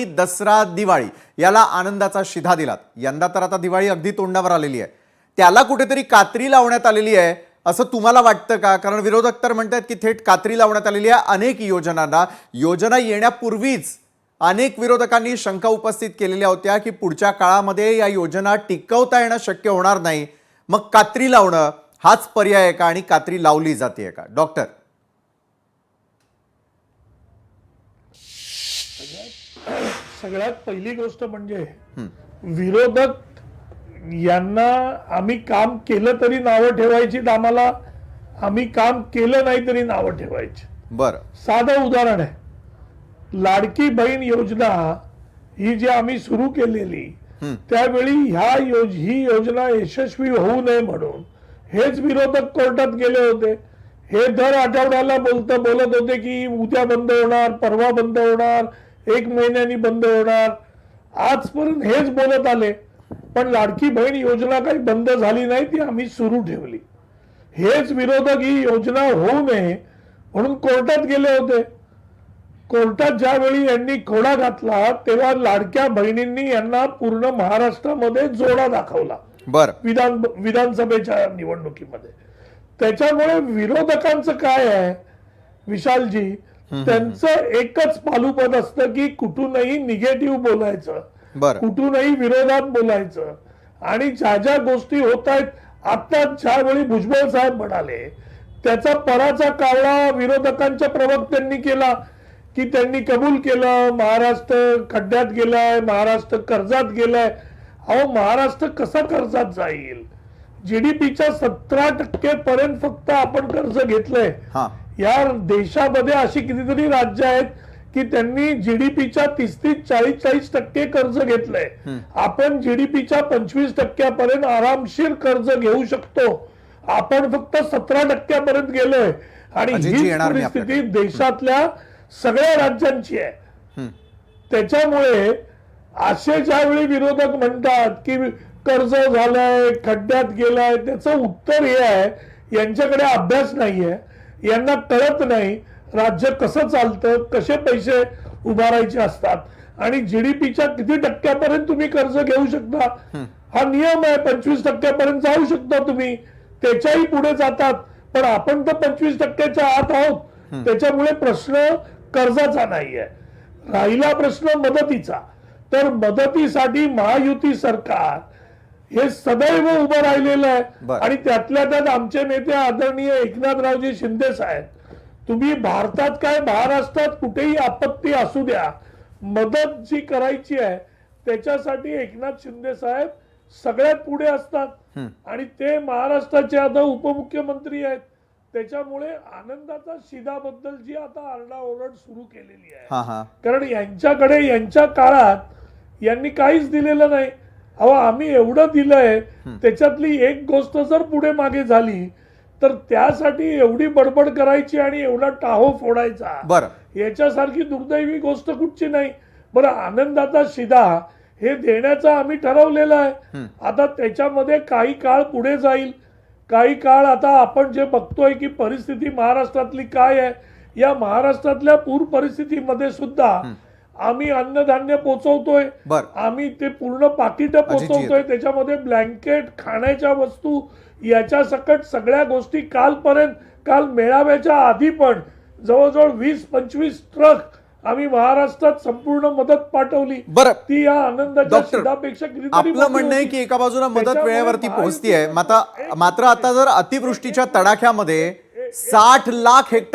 दसरा दिवाळी याला आनंदाचा शिधा दिलात। यंदा तर आता दिवाळी अगदी तोंडावर आलेली आहे, त्याला कुठेतरी कात्री लावण्यात आलेली आहे असं तुम्हाला वाटतं का? कारण विरोधक तर म्हणतात की थेट कात्री लावण्यात आलेली आहे अनेक योजनांना। योजना येण्यापूर्वीच अनेक विरोधकांनी शंका उपस्थित केलेल्या होत्या की पुढच्या काळामध्ये या योजना टिकवता येणं शक्य होणार नाही, मग कात्री लावणं हाच पर्याय आहे का आणि कात्री लावली जाते का? डॉक्टर सगळ्यात पहिली गोष्ट म्हणजे विरोधक यांना आम्ही काम केलं तरी नावं ठेवायची, आम्हाला आम्ही काम केलं नाही तरी नावं ठेवायची। बरं, साधं उदाहरण आहे, लाडकी बहीण योजना ही जी आम्ही सुरू केलेली त्यावेळी ही योजना यशस्वी होऊ नये म्हणून हेच विरोधक कोर्टात गेले होते। हे दर आठवड्याला बोलत होते की उद्या बंद होणार, परवा बंद होणार, 1 महिन्यानी बंद होणार। आजपर्यंत हेच बोलत आले, पण लाडकी बहीण योजना काही बंद झाली नाही, ती आम्ही सुरू ठेवली। हेच विरोधक ही योजना होऊ नये म्हणून कोर्टात गेले होते। कोर्टात ज्यावेळी यांनी खोडा घातला तेव्हा लाडक्या बहिणींनी यांना पूर्ण महाराष्ट्रामध्ये जोडा दाखवला विधानसभेच्या निवडणुकीमध्ये। त्याच्यामुळे विरोधकांचं काय आहे विशालजी, त्यांचं एकच पालुपद असतं की कुठूनही निगेटिव्ह बोलायचं, कुठूनही विरोधात बोलायचं। आणि ज्या ज्या गोष्टी होत आहेत, आता ज्यावेळी भुजबळ साहेब म्हणाले त्याचा पराचा कावळा विरोधकांच्या प्रवक्त्यांनी केला की त्यांनी कबूल केलं महाराष्ट्र खड्ड्यात गेलाय, महाराष्ट्र कर्जात गेलाय। अहो, महाराष्ट्र कसा कर्जात जाईल? जीडीपीच्या 17% पर्यंत फक्त आपण कर्ज घेतलंय। या देशामध्ये अशी कितीतरी राज्य आहेत की त्यांनी जीडीपीच्या 30-40% कर्ज घेतलंय। आपण जीडीपीच्या 25% पर्यंत आरामशीर कर्ज घेऊ शकतो, आपण फक्त 17% पर्यंत गेलोय। आणि ही परिस्थिती देशातल्या सगळ्या राज्यांची आहे। त्याच्यामुळे असे ज्यावेळी विरोधक म्हणतात की कर्ज झालंय, खड्ड्यात गेलाय, त्याचं उत्तर हे आहे यांच्याकडे अभ्यास नाहीये, यांना कळत नाही राज्य कसं चालतं, कसे पैसे उभारायचे असतात आणि जीडीपीच्या किती टक्क्यापर्यंत तुम्ही कर्ज घेऊ शकता हा नियम आहे। 25% पर्यंत जाऊ शकता तुम्ही, त्याच्याही पुढे जातात, पण आपण तर 25%च्या आत आहोत। त्याच्यामुळे प्रश्न कर्जाचा नाहीये, राहिला प्रश्न मदतीचा। तर मदतीसाठी महायुती सरकार हे सदैव उभं राहिलेलं आहे। आणि त्यातल्या त्यात आमचे नेते आदरणीय एकनाथरावजी शिंदे साहेब, तुम्ही भारतात काय महाराष्ट्रात कुठेही आपत्ती असू द्या, मदत जी करायची आहे त्याच्यासाठी एकनाथ शिंदे साहेब सगळ्यात पुढे असतात आणि ते महाराष्ट्राचे आता उपमुख्यमंत्री आहेत। त्याच्यामुळे आनंदाचा शिधाबद्दल जी आता आरडाओरड सुरू केलेली आहे, कारण यांच्याकडे यांच्या काळात यांनी काहीच दिलेलं नाही। अहो, आम्ही एवढं दिलंय, त्याच्यातली एक गोष्ट जर पुढे मागे झाली तर त्यासाठी एवढी बडबड करायची आणि एवढा टाहो फोडायचा, याच्यासारखी दुर्दैवी गोष्ट कुठची नाही। बरं, आनंदाचा शिधा हे देण्याचं आम्ही ठरवलेलं आहे। आता त्याच्यामध्ये काही काळ पुढे जाईल, काही काळ आता आपण जे बघतोय की परिस्थिती महाराष्ट्रातली काय आहे, या महाराष्ट्रातल्या पूर परिस्थितीमध्ये सुद्धा आम्ही अन्नधान्य पोहोचवतोय, आम्ही ते पूर्ण पाकिट पोहोचवतोय, त्याच्यामध्ये ब्लँकेट, खाण्याच्या वस्तू, याच्या सकट सगळ्या गोष्टी। काल मेळाव्याच्या आधी पण जवळजवळ 20-25 ट्रक आम्ही महाराष्ट्रात संपूर्ण मदत पाठवली। ती या आनंदाच्या शिधापेक्षा कितीतरी आपलं म्हणणं आहे की एका बाजूला मदत वेळेवरती पोहोचतीये, मात्र आता जर अतिवृष्टीच्या तडाख्यामध्ये 60 लाख हेक्टर